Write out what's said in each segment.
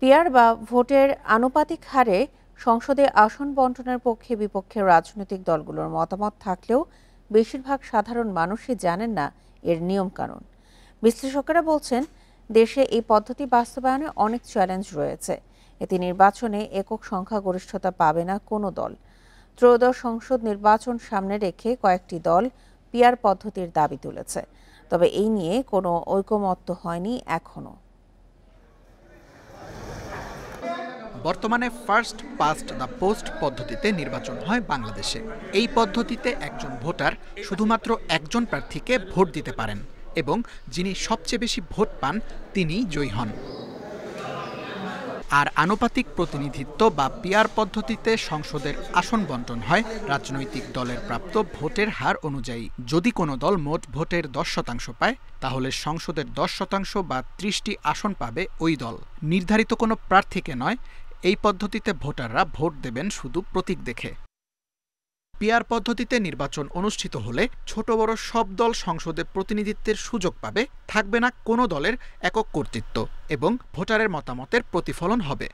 Peer বা ভোটের আনুপাতিক হারে সংসদে আসন বণ্টনের পক্ষে বিপক্ষে রাজনৈতিক দলগুলোর মতামত থাকলেও বেশিরভাগ সাধারণ মানুষই জানেন না এর নিয়মকানুন। বিশ্লেষকেরা বলছেন, দেশে এই পদ্ধতি বাস্তবায়নে অনেক চ্যালেঞ্জ রয়েছে। এতে নির্বাচনে একক সংখ্যাগরিষ্ঠতা পাবে না কোনো দল। ত্রয়োদশ সংসদ নির্বাচন সামনে রেখে কয়েকটি দল পিয়ার পদ্ধতির দাবি তুলেছে, তবে এই নিয়ে কোনো ঐকমত্য হয়নি এখনো। বর্তমানে ফার্স্ট পাস্ট দ্য পোস্ট পদ্ধতিতে নির্বাচন হয় বাংলাদেশে। এই পদ্ধতিতে একজন ভোটার শুধুমাত্র একজন প্রার্থীকে ভোট দিতে পারেন এবং যিনি সবচেয়ে বেশি ভোট পান তিনিই জয়ী হন। আর আনুপাতিক প্রতিনিধিত্ব বা পিয়ার পদ্ধতিতে সংসদের আসন বণ্টন হয় রাজনৈতিক দলের প্রাপ্ত ভোটের হার অনুযায়ী। যদি কোনো দল মোট ভোটের 10% পায়, তাহলে সংসদের 10% বা 30টি আসন পাবে ওই দল, নির্ধারিত কোনো প্রার্থীকে নয়। এই পদ্ধতিতে ভোটাররা ভোট দেবেন শুধু প্রতীক দেখে। পিয়ার পদ্ধতিতে নির্বাচন অনুষ্ঠিত হলে ছোট বড় সব দল সংসদে প্রতিনিধিত্বের সুযোগ পাবে, থাকবে না কোনো দলের একক কর্তৃত্ব এবং ভোটারের মতামতের প্রতিফলন হবে।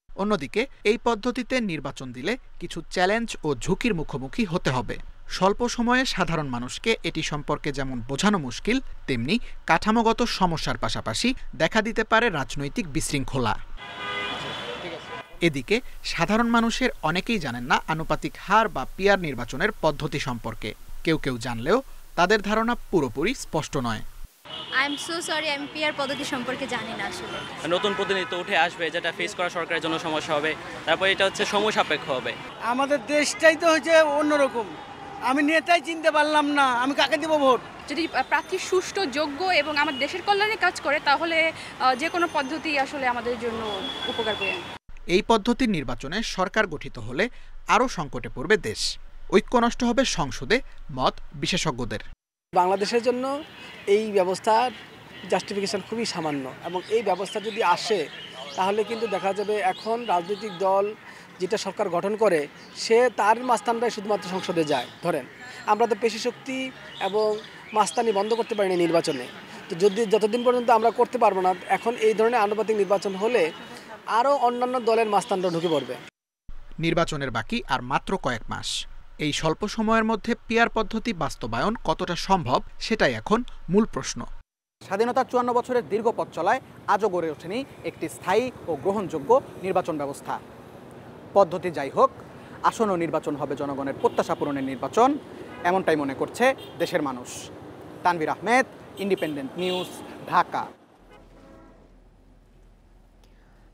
অন্যদিকে এই পদ্ধতিতে নির্বাচন দিলে কিছু চ্যালেঞ্জ ও ঝুঁকির মুখোমুখি হতে হবে। স্বল্প সময়ে সাধারণ মানুষকে এটি সম্পর্কে যেমন বোঝানো মুশকিল, তেমনি কাঠামোগত সমস্যার পাশাপাশি দেখা দিতে পারে রাজনৈতিক বিশৃঙ্খলা। এদিকে সাধারণ মানুষের অনেকেই জানেন না আনুপাতিক হার বা পিয়ার নির্বাচনের পদ্ধতি সম্পর্কে। কেউ কেউ জানলেও তাদের ধারণা পুরোপুরি স্পষ্ট নয়। আমি পিয়ার পদ্ধতি সম্পর্কে জানি না আসলে। নতুন প্রতিনিধিত্ব উঠে আসবে, যেটা ফেস করা সরকারের জন্য সমস্যা হবে। তারপর এটা হচ্ছে সময় সাপেক্ষ হবে। আমাদের দেশটাই তো হচ্ছে অন্যরকম। আমি নেতাই চিনতে পারলাম না, আমি কাকে দেব ভোট। যদি প্রার্থী সুষ্ঠু, যোগ্য এবং আমাদের দেশের কল্যাণে কাজ করে, তাহলে যে কোনো পদ্ধতি আসলে আমাদের জন্য উপকার করে। এই পদ্ধতির নির্বাচনে সরকার গঠিত হলে আরও সংকটে পড়বে দেশ। ঐক্য নষ্ট হবে সংসদে, মত বিশেষজ্ঞদের। বাংলাদেশের জন্য এই ব্যবস্থার জাস্টিফিকেশন খুবই সামান্য, এবং এই ব্যবস্থা যদি আসে তাহলে কিন্তু দেখা যাবে এখন রাজনৈতিক দল যেটা সরকার গঠন করে সে তার মাস্তানরাই শুধুমাত্র সংসদে যায়। ধরেন আমরা তো পেশি শক্তি এবং মাস্তানি বন্ধ করতে পারিনি নির্বাচনে, তো যতদিন পর্যন্ত আমরা করতে পারবো না, এখন এই ধরনের আনুপাতিক নির্বাচন হলে আরও অন্যান্য দলের মাস্তানরা ঢুকে পড়বে। নির্বাচনের বাকি আর মাত্র কয়েক মাস। এই স্বল্প সময়ের মধ্যে পিয়ার পদ্ধতি বাস্তবায়ন কতটা সম্ভব, সেটাই এখন মূল প্রশ্ন। স্বাধীনতার 54 বছরের দীর্ঘ পথ চলায় আজও গড়ে ওঠেনি একটি স্থায়ী ও গ্রহণযোগ্য নির্বাচন ব্যবস্থা। পদ্ধতি যাই হোক, আসন্ন নির্বাচন হবে জনগণের প্রত্যাশা পূরণের নির্বাচন, এমনটাই মনে করছে দেশের মানুষ। Tanvir Ahmed, independent news, Dhaka.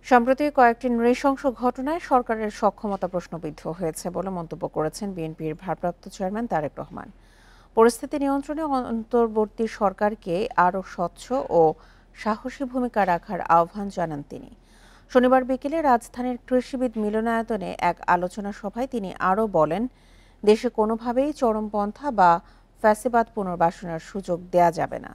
সম্প্রতি কয়েকটি নৃশংস ঘটনায় সরকারের সক্ষমতা প্রশ্নবিদ্ধ হয়েছে বলে মন্তব্য করেছেন বিএনপির ভারপ্রাপ্ত চেয়ারম্যান তারেক রহমান। পরিস্থিতি নিয়ন্ত্রণে অন্তর্বর্তী সরকারকে আরও স্বচ্ছ ও সাহসী ভূমিকা রাখার আহ্বান জানান তিনি। শনিবার বিকেলে রাজধানীর কৃষিবিদ মিলনায়তনে এক আলোচনা সভায় তিনি আরও বলেন, দেশে কোনোভাবেই চরমপন্থা বা ফ্যাসিবাদ পুনর্বাসনের সুযোগ দেয়া যাবে না।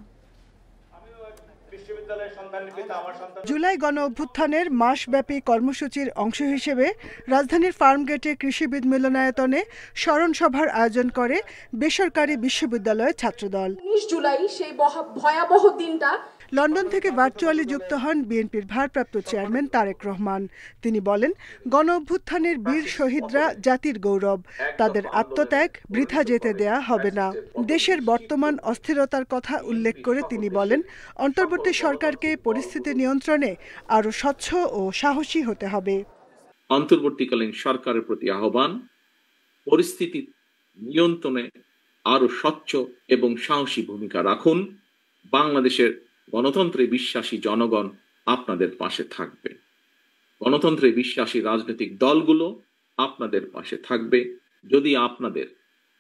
জুলাই গণ অভ্যুত্থানের মাসব্যাপী কর্মসূচির অংশ হিসেবে রাজধানীর ফার্মগেটে কৃষিবিদ মিলনায়তনে স্মরণ সভার আয়োজন করে বেসরকারি বিশ্ববিদ্যালয়ের ছাত্রদল। 19 জুলাই সেই ভয়াবহ দিনটা। লন্ডন থেকে ভার্চুয়ালি যুক্ত হন বিএনপির ভারপ্রাপ্ত চেয়ারম্যান তারেক রহমান। তিনি বলেন, গণ অভ্যুত্থানের বীর শহীদরা জাতির গৌরব, তাদের আত্মত্যাগ বৃথা যেতে দেয়া হবে না। দেশের বর্তমান অস্থিরতার কথা উল্লেখ করে তিনি বলেন, অন্তর্বর্তী সরকারকে পরিস্থিতি নিয়ন্ত্রণে আরও স্বচ্ছ ও সাহসী হতে হবে। অন্তর্বর্তীকালীন সরকারের প্রতি আহ্বান, পরিস্থিতি নিয়ন্ত্রণে আরও স্বচ্ছ এবং সাহসী ভূমিকা রাখুন। বাংলাদেশের গণতন্ত্রে বিশ্বাসী জনগণ আপনাদের পাশে থাকবে। গণতন্ত্রে বিশ্বাসী রাজনৈতিক দলগুলো আপনাদের পাশে থাকবে যদি আপনাদের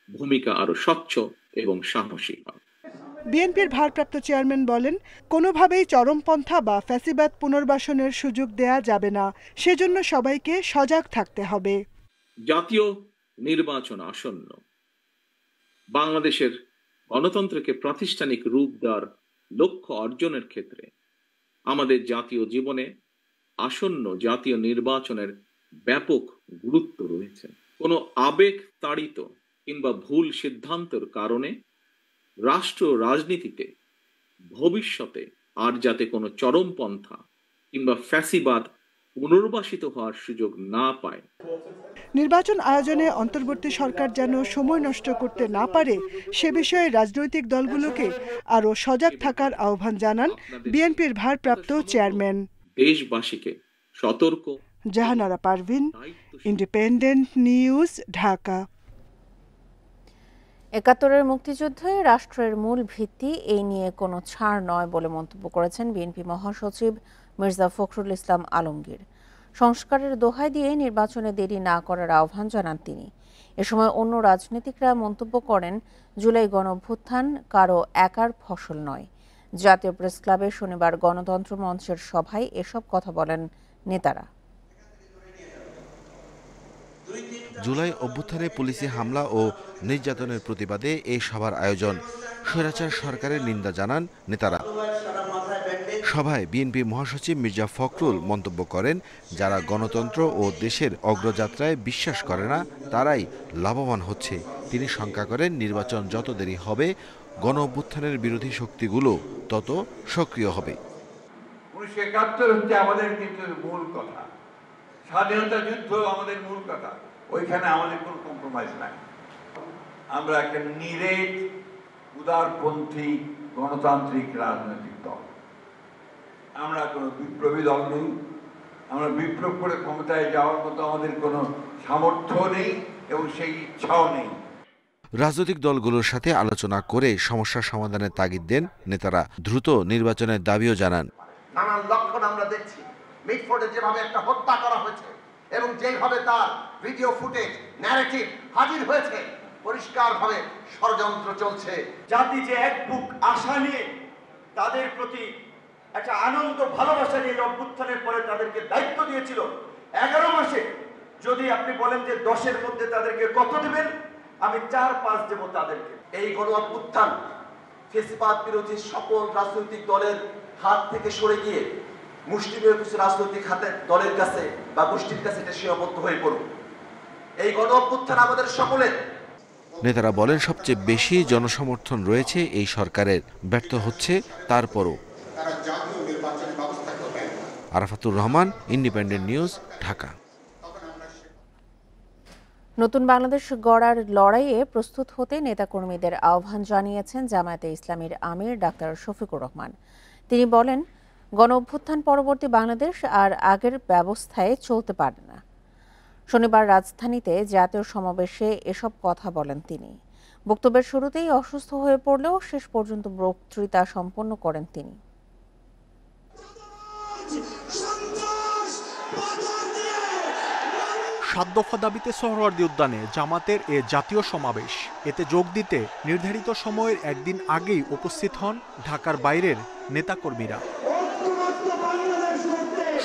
ভূমিকা আরো স্বচ্ছ এবং সাহসী হয়। বিএনপির ভারপ্রাপ্ত চেয়ারম্যান বলেন, কোনোভাবেই চরমপন্থা বা ফ্যাসিবাদ পুনর্বাসনের সুযোগ দেয়া যাবে না, সেজন্য সবাইকে সজাগ থাকতে হবে। জাতীয় নির্বাচন আসন্ন। বাংলাদেশের গণতন্ত্রকে প্রাতিষ্ঠানিক রূপ দেওয়ার লক্ষ্য অর্জনের ক্ষেত্রে আমাদের জাতীয় জীবনে আসন্ন জাতীয় নির্বাচনের ব্যাপক গুরুত্ব রয়েছে। কোনো আবেগ তাড়িত কিংবা ভুল সিদ্ধান্তের কারণে রাষ্ট্র রাজনীতিতে ভবিষ্যতে আর যাতে কোনো চরমপন্থা কিংবা ফ্যাসিবাদ পুনর্বাসিত হওয়ার সুযোগ না পায়। নির্বাচন আয়োজনে অন্তর্বর্তী সরকার যেন সময় নষ্ট করতে না পারে সে বিষয়ে রাজনৈতিক দলগুলোকে আরও সজাগ থাকার আহ্বান জানান বিএনপির ভারপ্রাপ্ত চেয়ারম্যান। দেশবাসীকে সতর্ক। Jahanara Parvin, independent news, Dhaka. ৭১-এর মুক্তিযুদ্ধে রাষ্ট্রের মূল ভিত্তি এই নিয়ে কোনো ছাড় নয় বলে মন্তব্য করেছেন বিএনপি মহাসচিব মির্জা ফখরুল ইসলাম আলমগীর। সংস্কারের দোহাই দিয়ে নির্বাচনে দেরি না করার আহ্বান জানান তিনি। এ সময় অন্য রাজনীতিকরা মন্তব্য করেন, জুলাই গণঅভ্যুত্থান কারো একার ফসল নয়। জাতীয় প্রেসক্লাবে শনিবার গণতন্ত্র মঞ্চের সভায় এসব কথা বলেন নেতারা। জুলাই অভ্যুত্থানে পুলিশি হামলা ও নির্যাতনের প্রতিবাদে এই সভার আয়োজন। স্বৈরাচার সরকারের নিন্দা জানান নেতারা। সভায় বিএনপি মহাসচিব মির্জা ফখরুল মন্তব্য করেন, যারা গণতন্ত্র ও দেশের অগ্রযাত্রায় বিশ্বাস করে না তারাই লাভবান হচ্ছে। তিনি শঙ্কা করেন, নির্বাচন যত দেরি হবে গণঅভ্যুত্থানের বিরোধী শক্তিগুলো তত সক্রিয় হবে। 1971 হচ্ছে আমাদের কিন্তু মূল কথা, স্বাধীনতা যুদ্ধ আমাদের মূল কথা, ওইখানে আমাদের কোনো কম্প্রোমাইজ নাই। আমরা একটা নিরেট উদারপন্থী গণতান্ত্রিক রাজনৈতিক দল, আমরা কোনো বিপ্লবী দল নই। আমরা বিপ্লব করে ক্ষমতায় যাওয়ার মতো আমাদের কোনো সামর্থ্য নেই এবং সেই ইচ্ছাও নেই। রাজনৈতিক দলগুলোর সাথে আলোচনা করে সমস্যা সমাধানের তাগিদ দেন নেতারা। দ্রুত নির্বাচনের দাবিও জানান। নানান লক্ষণ আমরা দেখছি, মিটফোর্ডে যেভাবে একটা হত্যা করা হয়েছে এবং যেভাবে তার ভিডিও ফুটেজ ন্যারেটিভ হাজির হয়েছে, পরিষ্কারভাবে ষড়যন্ত্র চলছে। জাতি যে এক বুক আশা নিয়ে তাদের প্রতি একটা আনন্দ ভালোবাসা নিয়ে অভ্যুত্থানের পরে তাদেরকে দায়িত্ব দিয়েছিল 11 মাসে, যদি আপনি বলেন যে 10-এর মধ্যে তাদেরকে কত দেবেন, আমি 4-5 দেব তাদেরকে। এই গণ অভ্যুত্থান ফ্যাসিবাদ বিরোধী সকল রাজনৈতিক দলের হাত থেকে সরে গিয়ে মুষ্টিমেয় কিছু রাজনৈতিক হাতের দলের কাছে বা গোষ্ঠীর কাছে এটা সীমাবদ্ধ হয়ে পড়ুক। এই গণ অভ্যুত্থান আমাদের সকলের। নেতারা বলেন, সবচেয়ে বেশি জনসমর্থন রয়েছে এই সরকারের, ব্যর্থ হচ্ছে তারপরও। Arafatur Rahman, independent news, Dhaka. নতুন বাংলাদেশ গড়ার লড়াইয়ে প্রস্তুত হতে নেতাকর্মীদের আহ্বান জানিয়েছেন জামায়াতে ইসলামীর আমির ডাক্তার শফিকুর রহমান। তিনি বলেন, গণঅভ্যুত্থান পরবর্তী বাংলাদেশ আর আগের ব্যবস্থায় চলতে পারে না। শনিবার রাজধানীতে জাতীয় সমাবেশে এসব কথা বলেন তিনি। বক্তব্যের শুরুতেই অসুস্থ হয়ে পড়লেও শেষ পর্যন্ত বক্তৃতা সম্পন্ন করেন তিনি। সাত দফা দাবিতে সোহরাওয়ার্দী উদ্যানে জামাতের এ জাতীয় সমাবেশ। এতে যোগ দিতে নির্ধারিত সময়ের একদিন আগেই উপস্থিত হন ঢাকার বাইরের নেতাকর্মীরা।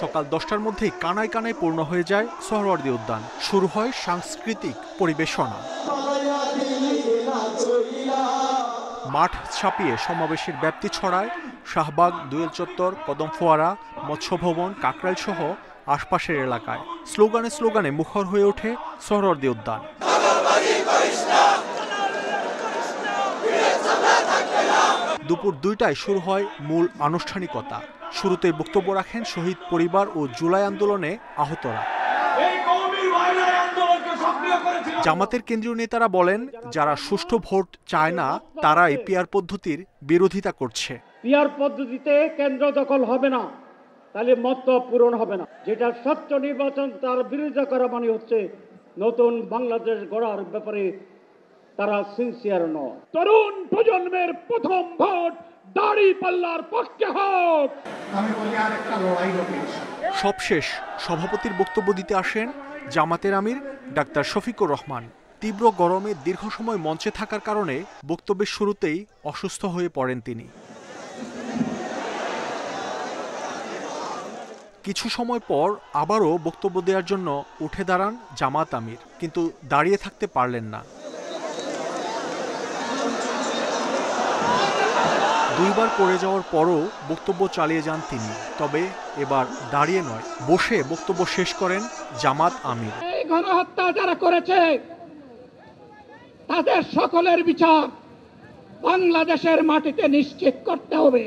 সকাল 10টার মধ্যেই কানায় কানায় পূর্ণ হয়ে যায় সোহরাওয়ার্দী উদ্যান। শুরু হয় সাংস্কৃতিক পরিবেশনা। মাঠ ছাপিয়ে সমাবেশের ব্যাপ্তি ছড়ায় শাহবাগ, দোয়েল চত্বর, কদম ফোয়ারা, মৎস্য ভবন, কাকরাইল সহ আশপাশের এলাকায়। স্লোগানে স্লোগানে মুখর হয়ে ওঠে সোহরাওয়ার্দী উদ্যান। দুপুর 2টায় শুরু হয় মূল আনুষ্ঠানিকতা। শুরুতে বক্তব্য রাখেন শহীদ পরিবার ও জুলাই আন্দোলনে আহতরা। জামাতের কেন্দ্রীয় নেতারা বলেন, যারা সুষ্ঠু ভোট চায় না তারাই পিআর পদ্ধতির বিরোধিতা করছে। পিআর পদ্ধতিতে কেন্দ্র দখল হবে না, তাহলে মত পূরণ হবে না। যেটা স্বচ্ছ নির্বাচন তার বিরোধিতা করা মানে হচ্ছে নতুন বাংলাদেশ গড়ার ব্যাপারে তারা সিনসিয়ার নয়। তরুণ প্রজন্মের প্রথম ভোট দাঁড়িপাল্লার পক্ষে হোক। আমি বলি আরেকটা লড়াই হবে। সবশেষ সভাপতির বক্তব্য দিতে আসেন জামাতের আমির ডাক্তার শফিকুর রহমান। তীব্র গরমে দীর্ঘ সময় মঞ্চে থাকার কারণে বক্তব্যের শুরুতেই অসুস্থ হয়ে পড়েন তিনি। কিছু সময় পর আবারও বক্তব্য দেওয়ার জন্য উঠে দাঁড়ান জামাত আমির, কিন্তু দাঁড়িয়ে থাকতে পারলেন না। দুইবার পড়ে যাওয়ার পরও বক্তব্য চালিয়ে যান তিনি, তবে এবার দাঁড়িয়ে নয়, বসে বক্তব্য শেষ করেন জামাত আমির। এই গণহত্যা যারা করেছে তাদের সকলের বিচার বাংলাদেশের মাটিতে নিশ্চিত করতে হবে।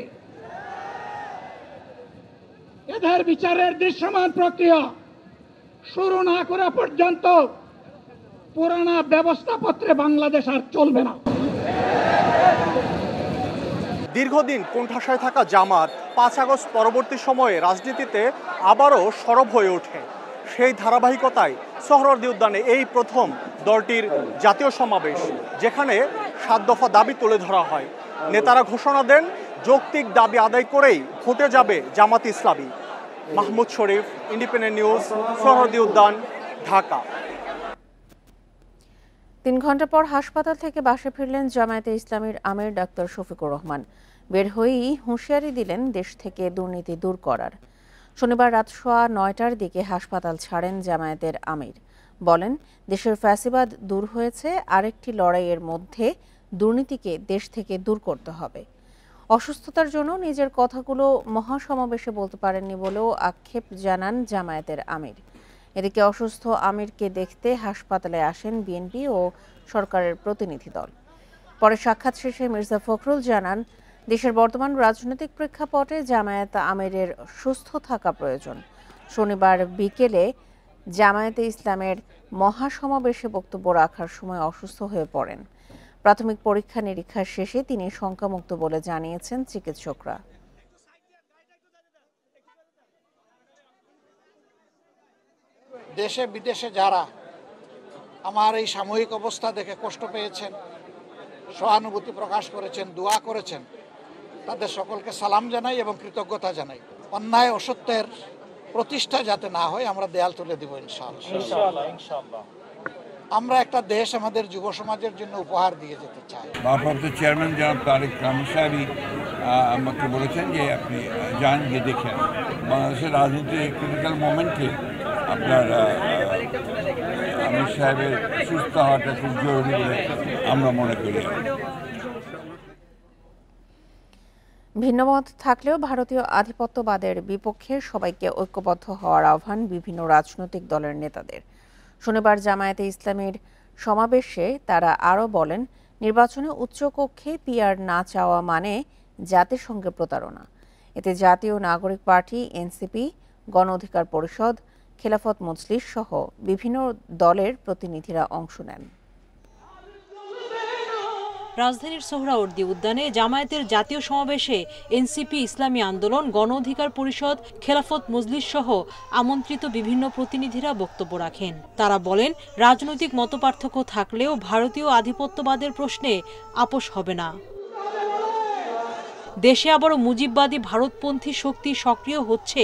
এদের বিচারের দৃশ্যমান প্রক্রিয়া শুরু না করা পর্যন্ত পুরানা ব্যবস্থাপত্রে বাংলাদেশ আর চলবে না। দীর্ঘদিন কোণঠাসায় থাকা জামাত 5 আগস্ট পরবর্তী সময়ে রাজনীতিতে আবারও সরব হয়ে ওঠে। সেই ধারাবাহিকতায় সোহরাওয়ার্দী উদ্যানে এই প্রথম দলটির জাতীয় সমাবেশ, যেখানে 7 দফা দাবি তুলে ধরা হয়। নেতারা ঘোষণা দেন যৌক্তিক দাবি আদায় করেই ভোটে যাবে জামাত ইসলামী। মাহমুদ শরীফ, ইন্ডিপেন্ডেন্ট নিউজ, সোহরাওয়ার্দী উদ্যান, ঢাকা। 3 ঘন্টা পর হাসপাতাল থেকে বাসে ফিরলেন জামায়াতে ইসলামীর আমির ডাক্তার শফিকুর রহমান। বের হয়েই হুঁশিয়ারি দিলেন দেশ থেকে দুর্নীতি দূর করার। শনিবার রাত 9:15টার দিকে হাসপাতাল ছাড়েন জামায়াতের আমির। বলেন, দেশের ফ্যাসিবাদ দূর হয়েছে, আরেকটি লড়াইয়ের মধ্যে দুর্নীতিকে দেশ থেকে দূর করতে হবে। অসুস্থতার জন্য নিজের কথাগুলো মহাসমাবেশে বলতে পারেননি বলেও আক্ষেপ জানান জামায়াতের আমির। এদিকে অসুস্থ আমিরকে দেখতে হাসপাতালে আসেন বিএনপি ও সরকারের প্রতিনিধি দল। পরে সাক্ষাৎ শেষে মির্জা ফখরুল জানান, দেশের বর্তমান রাজনৈতিক প্রেক্ষাপটে জামায়াত আমিরের সুস্থ থাকা প্রয়োজন। শনিবার বিকেলে জামায়াতে ইসলামের মহাসমাবেশে বক্তব্য রাখার সময় অসুস্থ হয়ে পড়েন। প্রাথমিক পরীক্ষা নিরীক্ষার শেষে তিনি শঙ্কামুক্ত বলে জানিয়েছেন চিকিৎসকরা। দেশে বিদেশে যারা আমার এই সাময়িক অবস্থা দেখে কষ্ট পেয়েছেন, সহানুভূতি প্রকাশ করেছেন, দোয়া করেছেন, তাদের সকলকে সালাম জানাই এবং কৃতজ্ঞতা জানাই। অন্যায় অসত্যের প্রতিষ্ঠা যাতে না হয় আমরা দেয়াল তুলে দেব ইনশাআল্লাহ। আমরা একটা দেশ আমাদের যুব সমাজের জন্য উপহার দিয়ে যেতে চাই। ভারপ্রাপ্ত চেয়ারম্যান জনাব তারেক রহমান সাহেবই আমাকে বলেছেন যে আপনি যান, গিয়ে দেখেন বাংলাদেশের রাজনীতির ক্রিটিক্যাল মোমেন্টে আপনার আমির সাহেবের সুস্থ হওয়াটা খুব জরুরি বলে আমরা মনে করি। ভিন্নমত থাকলেও ভারতীয় আধিপত্যবাদের বিপক্ষে সবাইকে ঐক্যবদ্ধ হওয়ার আহ্বান বিভিন্ন রাজনৈতিক দলের নেতাদের। শনিবার জামায়াতে ইসলামীর সমাবেশে তারা আরও বলেন, নির্বাচনে উচ্চকক্ষে পিআর না চাওয়া মানে জাতিসংঘে প্রতারণা। এতে জাতীয় নাগরিক পার্টি, এনসিপি, গণ অধিকার পরিষদ, খেলাফত মজলিস সহ বিভিন্ন দলের প্রতিনিধিরা অংশ নেন। রাজধানীর সোহরাওয়ার্দী উদ্যানে জামায়াতের জাতীয় সমাবেশে এনসিপি, ইসলামী আন্দোলন, গণ অধিকার পরিষদ, খেলাফত মজলিস সহ আমন্ত্রিত বিভিন্ন প্রতিনিধিরা বক্তব্য রাখেন। তারা বলেন, রাজনৈতিক মতপার্থক্য থাকলেও ভারতীয় আধিপত্যবাদের প্রশ্নে আপোষ হবে না। দেশে আবারও মুজিববাদী ভারতপন্থী শক্তি সক্রিয় হচ্ছে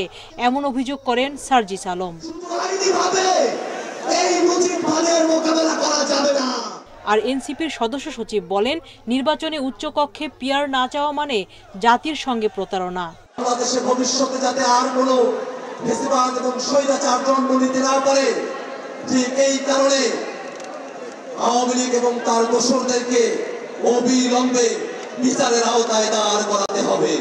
এমন অভিযোগ করেন সার্জিস আলম। আর এনসিপির সদস্য সচিব বলেন, নির্বাচনে উচ্চকক্ষে পিআর না চাওয়া মানে জাতির সঙ্গে প্রতারণা। বাংলাদেশে ভবিষ্যতে যাতে আর কোনো ফ্যাসিবাদ এবং স্বৈরাচার জন্ম নিতে না পারে, ঠিক এই কারণে আওয়ামী লীগ এবং তার দোসরদেরকে অবিলম্বে বিচারের আওতায় দাঁড় করাতে হবে।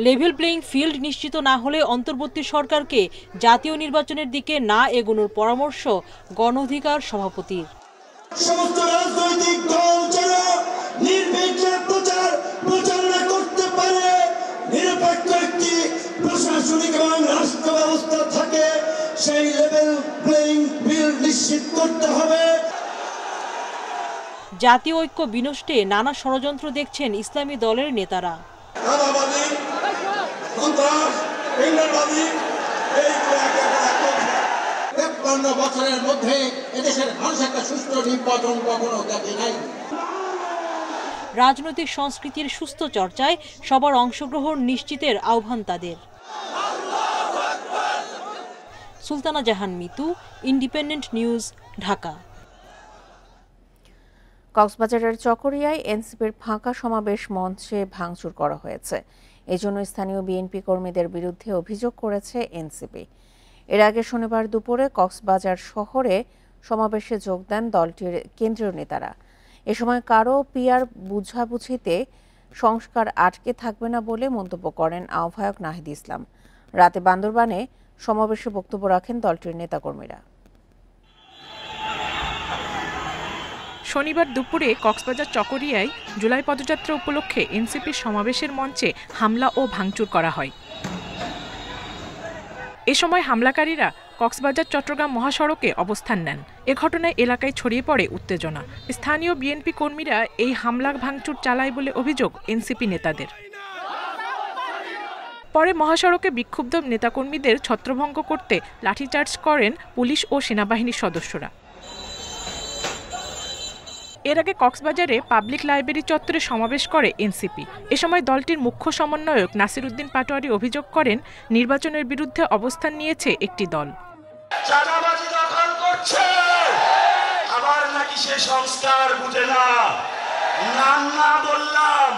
লেভেল প্লেইং ফিল্ড নিশ্চিত না হলে অন্তর্বর্তী সরকারকে জাতীয় নির্বাচনের দিকে না এগোনোর পরামর্শ গণ অধিকার সভাপতির। সমস্ত রাজনৈতিক দল যেন নির্বিঘ্নে প্রচারণা করতে পারে, নিরপেক্ষ একটি প্রশাসনিক এবং রাষ্ট্র ব্যবস্থা থাকে, সেই লেভেল প্লেইং ফিল্ড নিশ্চিত করতে হবে। জাতীয় ঐক্য বিনষ্টে নানা ষড়যন্ত্র দেখছেন ইসলামী দলের নেতারা। ৫ বছরের মধ্যে এদেশের মানুষ একটা সুষ্ঠু নির্বাচন কখনো দেখে নাই। রাজনৈতিক সংস্কৃতির সুস্থ চর্চায় সবার অংশগ্রহণ নিশ্চিতের আহ্বান তাদের। সুলতানা জাহান মিতু, ইন্ডিপেন্ডেন্ট নিউজ, ঢাকা। কক্সবাজারের চকরিয়ায় এনসিপির ফাঁকা সমাবেশ মঞ্চে ভাঙচুর করা হয়েছে। এজন্য স্থানীয় বিএনপি কর্মীদের বিরুদ্ধে অভিযোগ করেছে এনসিপি। এর আগে শনিবার দুপুরে কক্সবাজার শহরে সমাবেশে যোগ দেন দলটির কেন্দ্রীয় নেতারা। এ সময় কারো পিআর বুঝাবুঝিতে সংস্কার আটকে থাকবে না বলে মন্তব্য করেন আহ্বায়ক নাহিদ ইসলাম। রাতে বান্দরবানে সমাবেশে বক্তব্য রাখেন দলটির নেতাকর্মীরা। শনিবার দুপুরে কক্সবাজার চকরিয়ায় জুলাই পদযাত্রা উপলক্ষে এনসিপির সমাবেশের মঞ্চে হামলা ও ভাঙচুর করা হয়। এ সময় হামলাকারীরা কক্সবাজার চট্টগ্রাম মহাসড়কে অবস্থান নেন। এ ঘটনায় এলাকায় ছড়িয়ে পড়ে উত্তেজনা। স্থানীয় বিএনপি কর্মীরা এই হামলা ভাঙচুর চালায় বলে অভিযোগ এনসিপি নেতাদের। পরে মহাসড়কে বিক্ষুব্ধ নেতাকর্মীদের ছত্রভঙ্গ করতে লাঠিচার্জ করেন পুলিশ ও সেনাবাহিনীর সদস্যরা। এর আগে কক্সবাজারে পাবলিক লাইব্রেরি চত্বরে সমাবেশ করে এনসিপি। এ সময় দলটির মুখ্য সমন্বয়ক নাসিরউদ্দিন পাটোয়ারি অভিযোগ করেন, নির্বাচনের বিরুদ্ধে অবস্থান নিয়েছে একটি দল। চাঁদাবাজি দখল করছে, আবার নাকি সে সংস্কার বুঝে না। নাম না বললাম,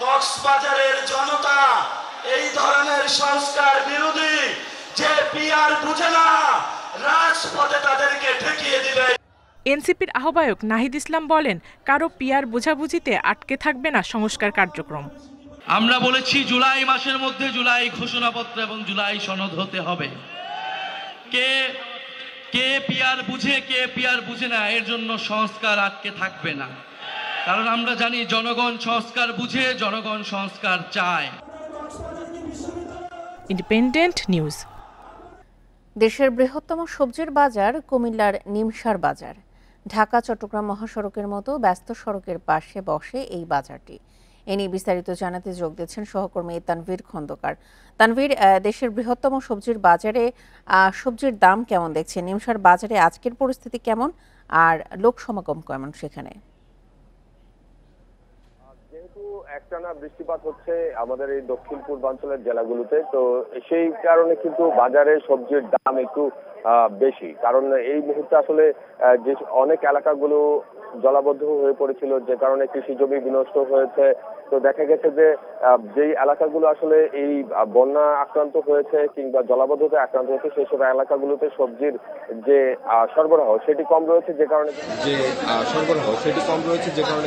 কক্সবাজারের জনতা এই ধরনের সংস্কার বিরোধী যে পিআর বুঝে না, রাজপথে তাদেরকে ঠেকিয়ে দিবে। এনসিপির আহ্বায়ক নাহিদ ইসলাম বলেন, কারো পিআর বোঝাবুঝিতে আটকে থাকবে না সংস্কার কার্যক্রম। আমরা বলেছি জুলাই মাসের মধ্যে জুলাই ঘোষণাপত্র এবং জুলাই সনদ হতে হবে। কে পিআর বুঝে কে পিআর বুঝে না, এর জন্য সংস্কার আটকে থাকবে না। কারণ আমরা জানি জনগণ সংস্কার বুঝে, জনগণ সংস্কার চায়। Independent news. দেশের বৃহত্তম সবজির বাজার কুমিল্লার নিমসার বাজার। ঢাকা চট্টগ্রাম মহাসড়কের মতো ব্যস্ত সড়কের পাশে বসে এই বাজারটি। এ নিয়ে বিস্তারিত জানাতে যোগ দিচ্ছেন সহকর্মী তানভীর খন্দকার। তানভীর, দেশের বৃহত্তম সবজির বাজারে সবজির দাম কেমন দেখছেন? নিমসার বাজারে আজকের পরিস্থিতি কেমন, আর লোক সমাগম কেমন সেখানে? যেহেতু একটানা বৃষ্টিপাত হচ্ছে আমাদের এই দক্ষিণ পূর্বাঞ্চলের জেলাগুলোতে, তো সেই কারণে কিন্তু বাজারে সবজির দাম একটু বেশি। কারণ এই মুহূর্তে আসলে যে অনেক এলাকাগুলো জলাবদ্ধ হয়ে পড়েছিল, যে কারণে কৃষি জমি বিনষ্ট হয়েছে। তো দেখা গেছে যে যেই এলাকাগুলো আসলে এই বন্যা আক্রান্ত হয়েছে কিংবা জলাবদ্ধতায় আক্রান্ত হয়েছে, সেই সব এলাকাগুলোতে সবজির যে সরবরাহ সেটি কম রয়েছে, যে কারণে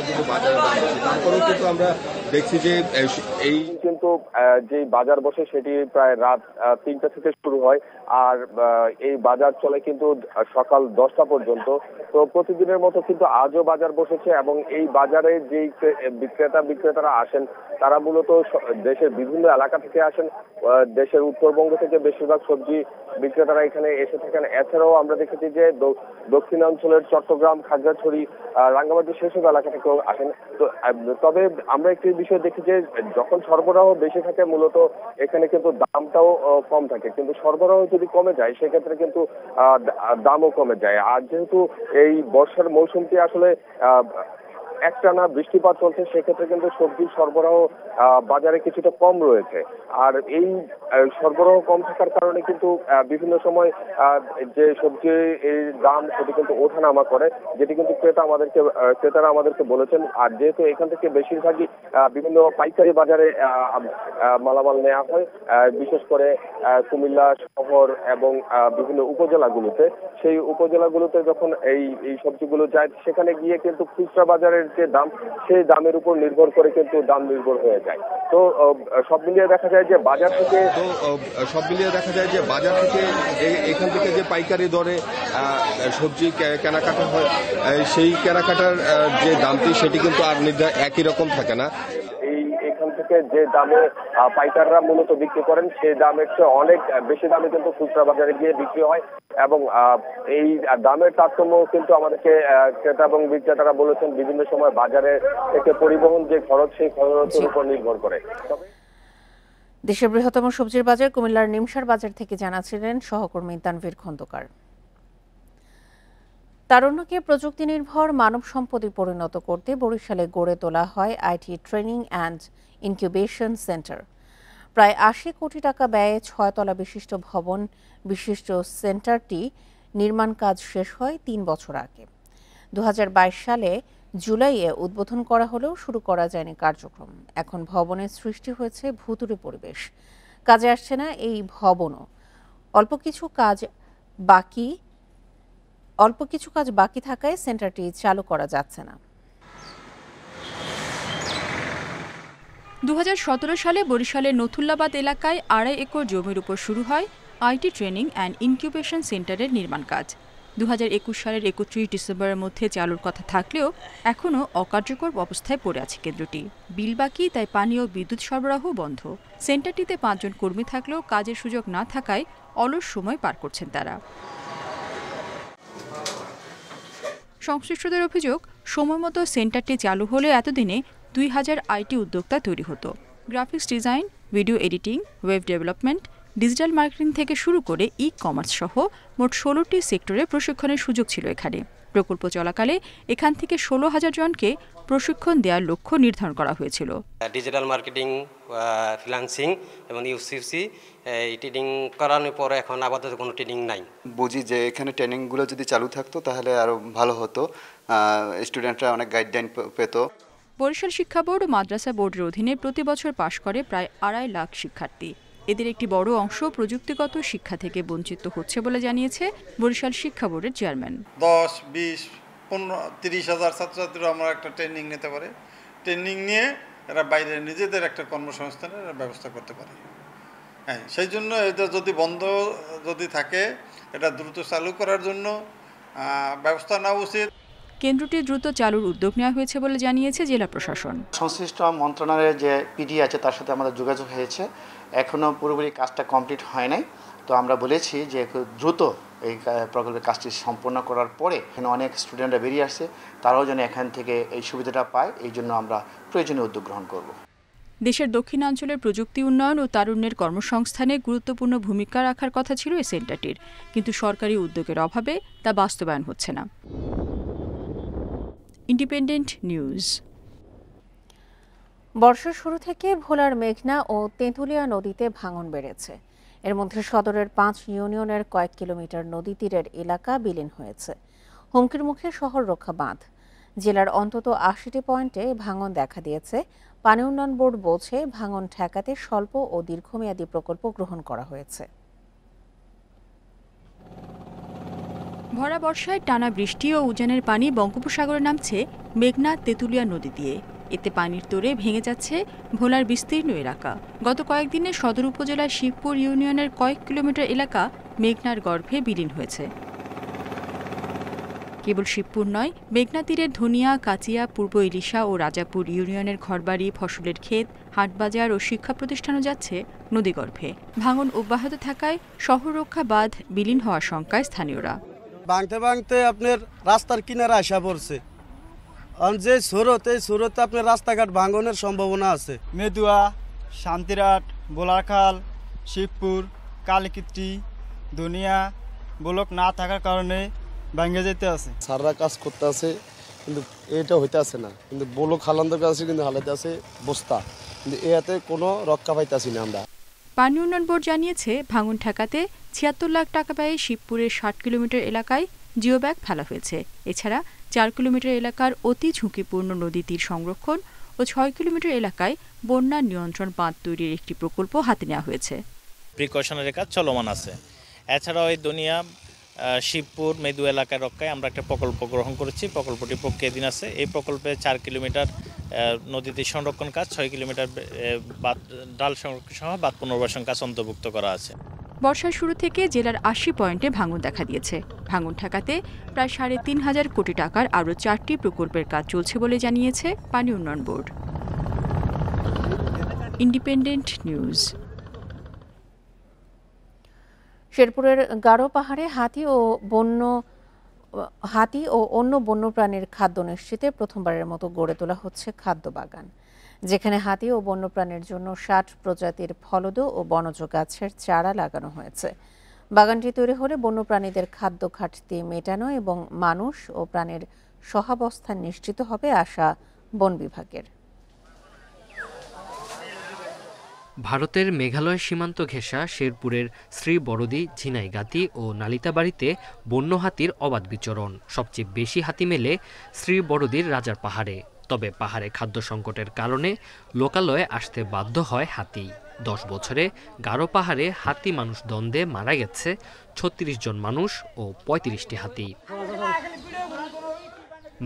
কিন্তু বাজারে দাম বেশি। তারপরেও কিন্তু আমরা দেখছি যে এই কিন্তু যে বাজার বসে সেটি প্রায় রাত 3টা থেকে শুরু হয়, আর এই বাজার চলে কিন্তু সকাল 10টা পর্যন্ত। তো প্রতিদিনের মতো কিন্তু আজও বাজার বসেছে, এবং এই বাজারে যেই বিক্রেতারা আসেন তারা মূলত দেশের বিভিন্ন এলাকা থেকে আসেন। দেশের উত্তরবঙ্গ থেকে বেশিরভাগ সবজি বিক্রেতারা এখানে এসে থাকেন। এছাড়াও আমরা দেখেছি যে দক্ষিণাঞ্চলের চট্টগ্রাম, খাগড়াছড়ি, রাঙ্গামাটি সেসব এলাকা থেকেও আসেন। তো তবে আমরা একটি বিষয় দেখি যে যখন সরবরাহ বেশি থাকে মূলত এখানে কিন্তু দামটাও কম থাকে, কিন্তু সরবরাহ যদি কমে যায় সেক্ষেত্রে কিন্তু দামও কমে যায়। আর যেহেতু এই বর্ষার মৌসুমটি আসলে একটানা বৃষ্টিপাত চলছে, সেক্ষেত্রে কিন্তু সবজির সরবরাহ বাজারে কিছুটা কম রয়েছে। আর এই সরবরাহ কম থাকার কারণে কিন্তু বিভিন্ন সময় যে সবজির এই দাম সেটি কিন্তু ওঠানামা করে, যেটি কিন্তু ক্রেতারা আমাদেরকে বলেছেন। আর যেহেতু এখান থেকে বেশিরভাগই বিভিন্ন পাইকারি বাজারে মালামাল নেওয়া হয়, বিশেষ করে কুমিল্লা শহর এবং বিভিন্ন উপজেলাগুলোতে, সেই উপজেলাগুলোতে যখন এই সবজিগুলো যায়, সেখানে গিয়ে কিন্তু খুচরা বাজারের যে দাম, সেই দামের উপর নির্ভর করে কিন্তু দাম নির্ভর হয়ে যায়। তো সব মিলিয়ে দেখা যায় যে বাজার থেকে এখান থেকে যে পাইকারি দরে সবজি কেনাকাটা হয়, সেই কেনাকাটার যে দামটি সেটি কিন্তু আর একই রকম থাকে না। এখান থেকে যে দামে পাইকাররা মূলত বিক্রি করেন, সেই দামের চেয়ে অনেক বেশি দামে কিন্তু খুচরা বাজারে গিয়ে বিক্রি হয়, এবং এই দামের তারতম্য কিন্তু আমাদেরকে ক্রেতা এবং বিক্রেতারা বলেছেন বিভিন্ন সময় বাজারে থেকে পরিবহন যে খরচ, সেই খরচের উপর নির্ভর করে। দেশের বৃহত্তম সবজির বাজার কুমিল্লার নিমসার বাজার থেকে জানাচ্ছিলেন সহকর্মী তানভীর খন্দকার। তারুণ্যকে প্রযুক্তি নির্ভর মানব সম্পদে পরিণত করতে বরিশালে গড়ে তোলা হয় IT training and incubation centre. প্রায় 80 কোটি টাকা ব্যয়ে 6 তলা বিশিষ্ট ভবন বিশিষ্ট সেন্টারটি নির্মাণ কাজ শেষ হয় 3 বছর আগে। 2022 সালে জুলাইয়ে উদ্বোধন করা হলেও শুরু করা যায়নি কার্যক্রম। এখন ভবনের সৃষ্টি হয়েছে ভুতুড়ে পরিবেশ। কাজে আসছে না এই ভবনও। অল্প কিছু কাজ বাকি থাকায় সেন্টারটি চালু করা যাচ্ছে না। 2017 সালে বরিশালের নথুল্লাবাদ এলাকায় 2.5 একর জমির উপর শুরু হয় আইটি ট্রেনিং অ্যান্ড ইনকিউবেশন সেন্টারের নির্মাণ কাজ। 2021 সালের 31 ডিসেম্বরের মধ্যে চালুর কথা থাকলেও এখনও অকার্যকর অবস্থায় পড়ে আছে কেন্দ্রটি। বিল বাকি, তাই পানি ও বিদ্যুৎ সরবরাহ বন্ধ। সেন্টারটিতে 5 জন কর্মী থাকলেও কাজের সুযোগ না থাকায় অলস সময় পার করছেন তারা। সংশ্লিষ্টদের অভিযোগ, সময়মতো সেন্টারটি চালু হলে এতদিনে 2000 আইটি উদ্যোক্তা তৈরি হতো। Graphics design, video editing, web development, digital marketing থেকে শুরু করে ই-কমার্স সহ মোট 16টি সেক্টরে প্রশিক্ষণের সুযোগ ছিল এখানে। প্রকল্প চলাকালে এখান থেকে 16,000 জনকে প্রশিক্ষণ দেওয়ার লক্ষ্য নির্ধারণ করা হয়েছিল। ডিজিটাল মার্কেটিং, ফ্রিল্যান্সিং এবং ইউসিসি ট্রেনিং করানোর পরে এখন আপাতত কোনো ট্রেনিং নাই। বুঝি যে এখানে ট্রেনিংগুলো যদি চালু থাকতো তাহলে আরও ভালো হতো, স্টুডেন্টরা অনেক গাইডলাইন পেত। বরিশাল শিক্ষা বোর্ড ও মাদ্রাসা বোর্ডের অধীনে প্রতি বছর পাশ করে প্রায় 2.5 লাখ শিক্ষার্থী। এদের একটি বড় অংশ প্রযুক্তিগত শিক্ষা থেকে বঞ্চিত হচ্ছে বলে জানিয়েছে বরিশাল শিক্ষা বোর্ডের চেয়ারম্যান। 10, 20, 15, 30 হাজার ছাত্রছাত্রীরা আমরা একটা ট্রেনিং নিতে পারে। ট্রেনিং নিয়ে এরা বাইরে নিজেদের একটা কর্মসংস্থানের ব্যবস্থা করতে পারে। হ্যাঁ, সেই জন্য এটা যদি বন্ধ থাকে, এটা দ্রুত চালু করার জন্য ব্যবস্থা নেওয়া উচিত। কেন্দ্রটি দ্রুত চালুর উদ্যোগ নেওয়া হয়েছে বলে জানিয়েছে জেলা প্রশাসন। সংশ্লিষ্ট মন্ত্রণালয়ের যে পিডি আছে তার সাথে আমাদের যোগাযোগ হয়েছে, এখনও পুরোপুরি কাজটা কমপ্লিট হয় নাই। তো আমরা বলেছি যে দ্রুত এই প্রকল্পের কাজটি সম্পন্ন করার পরে এখানে অনেক স্টুডেন্টরা বেরিয়ে আসছে, তারাও যেন এখান থেকে এই সুবিধাটা পায়, এই জন্য আমরা প্রয়োজনীয় উদ্যোগ গ্রহণ করব। দেশের দক্ষিণাঞ্চলের প্রযুক্তি উন্নয়ন ও তারুণ্যের কর্মসংস্থানে গুরুত্বপূর্ণ ভূমিকা রাখার কথা ছিল এই সেন্টারটির, কিন্তু সরকারি উদ্যোগের অভাবে তা বাস্তবায়ন হচ্ছে না। Independent news. বর্ষার শুরু থেকে ভোলার মেঘনা ও তেঁতুলিয়া নদীতে ভাঙন বেড়েছে। এর মধ্যে সদরের 5 ইউনিয়নের কয়েক কিলোমিটার নদী তীরের এলাকা বিলীন হয়েছে। হুমকির মুখে শহর রক্ষা বাঁধ। জেলার অন্তত 80টি পয়েন্টে ভাঙন দেখা দিয়েছে। পানি উন্নয়ন বোর্ড বলছে, ভাঙন ঠেকাতে স্বল্প ও দীর্ঘমেয়াদী প্রকল্প গ্রহণ করা হয়েছে। ভরা বর্ষায় টানা বৃষ্টি ও উজানের পানি বঙ্গোপসাগরে নামছে মেঘনা তেঁতুলিয়া নদী দিয়ে। এতে পানির তোড়ে ভেঙে যাচ্ছে ভোলার বিস্তীর্ণ এলাকা। গত কয়েকদিনে সদর উপজেলার শিবপুর ইউনিয়নের কয়েক কিলোমিটার এলাকা মেঘনার গর্ভে বিলীন হয়েছে। কেবল শিবপুর নয়, মেঘনা তীরের ধনিয়া, কাচিয়া, পূর্ব ইলিশা ও রাজাপুর ইউনিয়নের ঘরবাড়ি, ফসলের ক্ষেত, হাটবাজার ও শিক্ষা প্রতিষ্ঠানও যাচ্ছে নদীগর্ভে। ভাঙন অব্যাহত থাকায় শহর রক্ষা বাঁধ বিলীন হওয়ার শঙ্কায় স্থানীয়রা। ভাঙতে ভাঙতে আপনার রাস্তার কিনারে আসা পড়ছে, যে স্রোত, এই স্রোতে আপনার রাস্তাঘাট ভাঙনের সম্ভাবনা আছে। মেদুয়া, শান্তিরাট, বোলারখাল, শিবপুর, কালীকিত্রি, দুনিয়া ব্লক না থাকার কারণে ভাঙে যেতে আছে। সাররা কাজ করতে আছে, কিন্তু এটা হইতে আছে না। কিন্তু ব্লক হালান্তর কাছে কিন্তু হালাতে আছে বস্তা, কিন্তু এতে কোনো রক্ষা পাইতেছি না আমরা। পানি উন্নয়ন বোর্ড জানিয়েছে, ভাঙন ঠেকাতে 76 লাখ টাকা ব্যয়ে শিবপুরের 60 কিলোমিটার এলাকায় জিও ব্যাগ ফেলা হয়েছে। এছাড়া 4 কিলোমিটার এলাকার অতি ঝুঁকিপূর্ণ নদী তীর সংরক্ষণ ও 6 কিলোমিটার এলাকায় বন্যা নিয়ন্ত্রণ বাঁধ তৈরির একটি প্রকল্প হাতে নেওয়া হয়েছে। প্রিকশনারি কাজ চলমান আছে। এছাড়াও এই দুনিয়া, শিবপুর, মেদু এলাকায় রক্ষায় আমরা একটা প্রকল্প গ্রহণ করেছি। প্রকল্পটি প্রক্রিয়াধীন আছে। এই প্রকল্পে 4 কিলোমিটার নদীতে সংরক্ষণ কাজ, 6 কিলোমিটার ডাল সংরক্ষণ সহ বাঁধ পুনর্বাসন কাজ অন্তর্ভুক্ত করা আছে। বর্ষার শুরু থেকে জেলার 80 পয়েন্টে ভাঙন দেখা দিয়েছে। ভাঙন ঠেকাতে প্রায় 3.5 কোটি টাকার আরও 4টি প্রকল্পের কাজ চলছে বলে জানিয়েছে পানি উন্নয়ন বোর্ড। Independent news. শেরপুরের গারো পাহাড়ে হাতি ও অন্য বন্যপ্রাণীর খাদ্য নিশ্চিতে প্রথমবারের মতো গড়ে তোলা হচ্ছে খাদ্য বাগান, যেখানে হাতি ও বন্যপ্রাণীর জন্য 60 প্রজাতির ফলদ ও বনজ গাছের চারা লাগানো হয়েছে। বাগানটি তৈরি হলে বন্যপ্রাণীদের খাদ্য ঘাটতি মেটানো এবং মানুষ ও প্রাণীর সহাবস্থান নিশ্চিত হবে আশা বন বিভাগের। ভারতের মেঘালয় সীমান্ত ঘেঁষা শেরপুরের শ্রী বড়দি, ঝিনাইগাতি ও নালিতাবাড়িতে বন্য হাতির অবাধ বিচরণ। সবচেয়ে বেশি হাতি মেলে শ্রী বড়দির রাজার পাহাড়ে। তবে পাহাড়ে খাদ্য সংকটের কারণে লোকালয়ে আসতে বাধ্য হয় হাতি। 10 বছরে গারো পাহাড়ে হাতি মানুষ দ্বন্দ্বে মারা গেছে 36 জন মানুষ ও 35টি হাতি।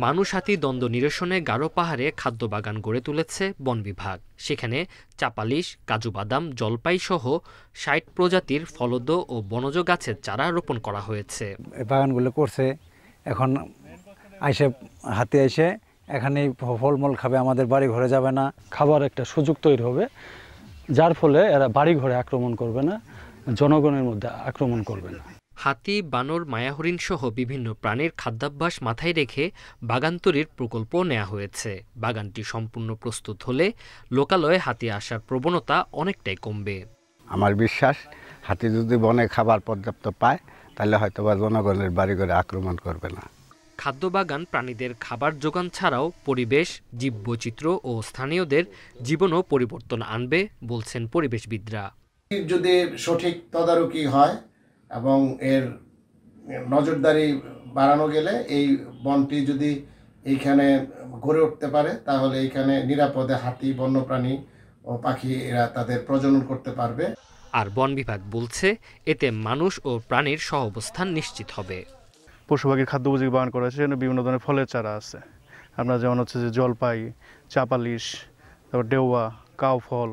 মানুষ হাতি দ্বন্দ্ব নিরসনে গারো পাহাড়ে খাদ্য বাগান গড়ে তুলেছে বন বিভাগ। সেখানে চাপালিশ, কাজু বাদাম, জলপাই সহ 60 প্রজাতির ফলদ ও বনজ গাছের চারা রোপণ করা হয়েছে। বাগানগুলো করছে, এখন হাতি এসে এখানে ফলমূল খাবে, আমাদের বাড়ি ঘরে যাবে না। খাবার একটা সুযোগ তৈরি হবে, যার ফলে এরা বাড়ি ঘরে আক্রমণ করবে না জনগণের মধ্যে আক্রমণ করবে না। হাতি, বানর, মায়াহরিণ সহ বিভিন্ন প্রাণীর খাদ্যাভ্যাস মাথায় রেখে বাগান তৈরির প্রকল্প নেওয়া হয়েছে। বাগানটি সম্পূর্ণ প্রস্তুত হলে লোকালয়ে হাতি আসার প্রবণতা অনেকটাই কমবে। আমার বিশ্বাস হাতি যদি বনে খাবার পর্যাপ্ত পায় তাহলে হয়তো বা জনগণের বাড়ি ঘরে আক্রমণ করবে না। খাদ্য বাগান প্রাণীদের খাবার যোগান ছাড়াও পরিবেশ, জীববৈচিত্র্য ও স্থানীয়দের জীবনও পরিবর্তন আনবে বলছেন পরিবেশবিদরা। যদি সঠিক তদারকি হয় এবং এর নজরদারি বাড়ানো গেলে এই বনটি যদি এইখানে গড়ে উঠতে পারে তাহলে এইখানে নিরাপদে হাতি, বন্যপ্রাণী ও পাখি এরা তাদের প্রজনন করতে পারবে। আর বন বিভাগ বলছে এতে মানুষ ও প্রাণীর সহাবস্থান নিশ্চিত হবে। পশু পাখির খাদ্য উপযোগী বাগান করা হয়েছে, সেখানে বিভিন্ন ধরনের ফলের চারা আছে। আপনার যেমন হচ্ছে যে জলপাই, চাপালিশ, তারপর ডেওয়া, কাউ ফল,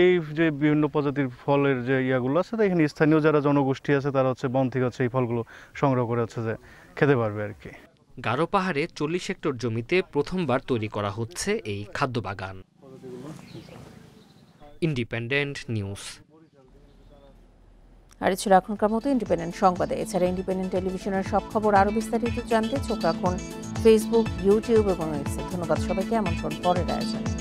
এই যে বিভিন্ন প্রজাতির ফলের যে ইয়াগুলো আছে, এখানে স্থানীয় যারা জনগোষ্ঠী আছে তারা হচ্ছে বন থেকে হচ্ছে এই ফলগুলো সংগ্রহ করে হচ্ছে যে খেতে পারবে আর কি। গারো পাহাড়ে 40 হেক্টর জমিতে প্রথমবার তৈরি করা হচ্ছে এই খাদ্য বাগান। Independent news. আর ছিল এখনকার মতো ইন্ডিপেন্ডেন্ট সংবাদে। এছাড়া ইন্ডিপেন্ডেন্ট টেলিভিশনের সব খবর আরও বিস্তারিত জানতে চোখ রাখুন ফেসবুক, ইউটিউব এবং এক্সে। ধন্যবাদ সবাইকে। আমন্ত্রণ পরের আয়োজনে।